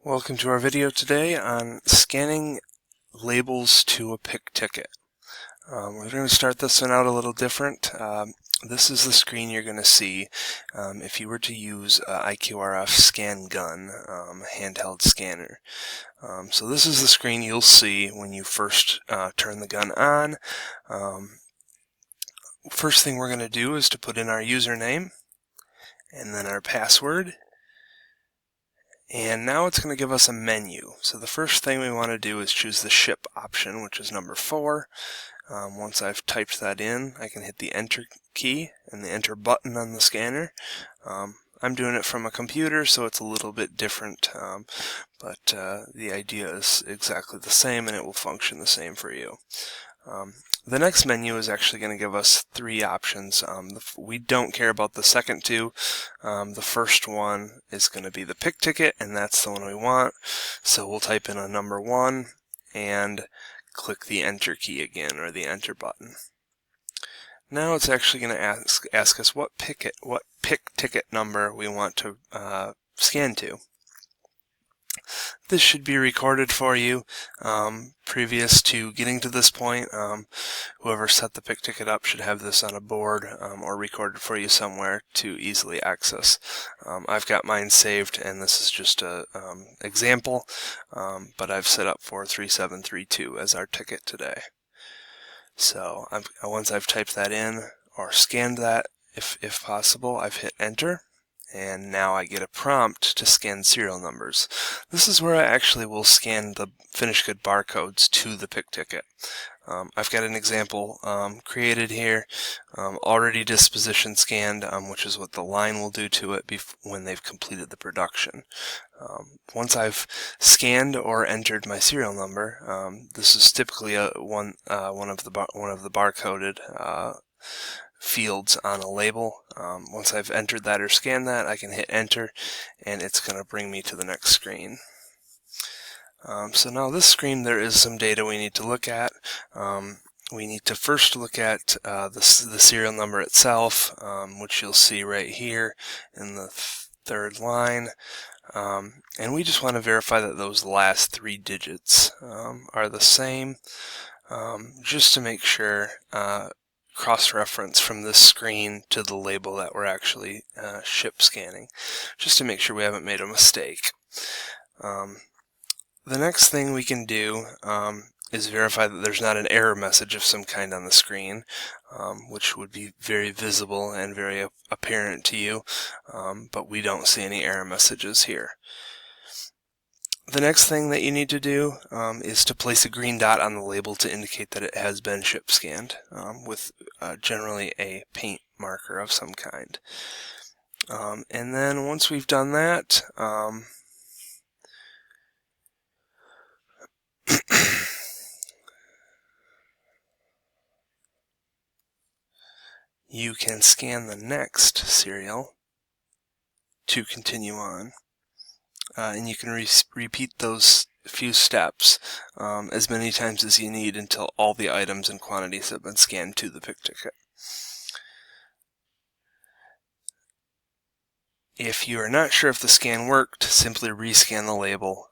Welcome to our video today on scanning labels to a pick ticket. We're going to start this one out a little different. This is the screen you're going to see if you were to use IQRF Scan Gun handheld scanner. So this is the screen you'll see when you first turn the gun on. First thing we're going to do is to put in our username and then our password. And now it's going to give us a menu. So the first thing we want to do is choose the ship option, which is number 4. Once I've typed that in, I can hit the enter key and the enter button on the scanner. I'm doing it from a computer, so it's a little bit different, but the idea is exactly the same and it will function the same for you. The next menu is actually going to give us 3 options. We don't care about the second 2. The first one is going to be the pick ticket, and that's the one we want. So we'll type in a number 1 and click the enter key again, or the enter button. Now it's actually going to ask us what pick ticket number we want to scan to. This should be recorded for you previous to getting to this point. Whoever set the pick ticket up should have this on a board or recorded for you somewhere to easily access. I've got mine saved, and this is just a example, but I've set up 43732 as our ticket today. So once I've typed that in or scanned that, if possible, I've hit enter. And now I get a prompt to scan serial numbers. This is where I actually will scan the finished good barcodes to the pick ticket. I've got an example created here, already disposition scanned, which is what the line will do to it when they've completed the production. Once I've scanned or entered my serial number, this is typically one of the barcoded fields on a label. Once I've entered that or scanned that, I can hit enter and it's going to bring me to the next screen. So now this screen, there is some data we need to look at. We need to first look at the serial number itself, which you'll see right here in the 3rd line. And we just want to verify that those last 3 digits are the same, just to make sure cross-reference from this screen to the label that we're actually ship scanning, just to make sure we haven't made a mistake. The next thing we can do is verify that there's not an error message of some kind on the screen, which would be very visible and very apparent to you, but we don't see any error messages here. The next thing that you need to do is to place a green dot on the label to indicate that it has been ship scanned with generally a paint marker of some kind. And then once we've done that, you can scan the next serial to continue on. And you can repeat those few steps as many times as you need until all the items and quantities have been scanned to the pick ticket. If you are not sure if the scan worked, simply rescan the label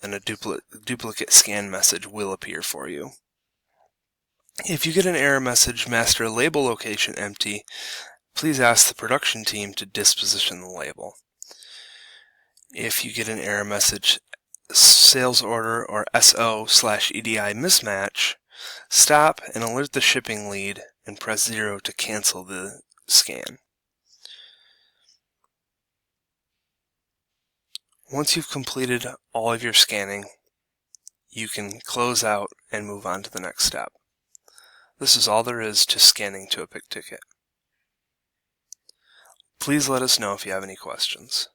and a duplicate scan message will appear for you. If you get an error message, master label location empty, please ask the production team to disposition the label. If you get an error message, sales order or SO/EDI mismatch, stop and alert the shipping lead and press 0 to cancel the scan. Once you've completed all of your scanning, you can close out and move on to the next step. This is all there is to scanning to a pick ticket. Please let us know if you have any questions.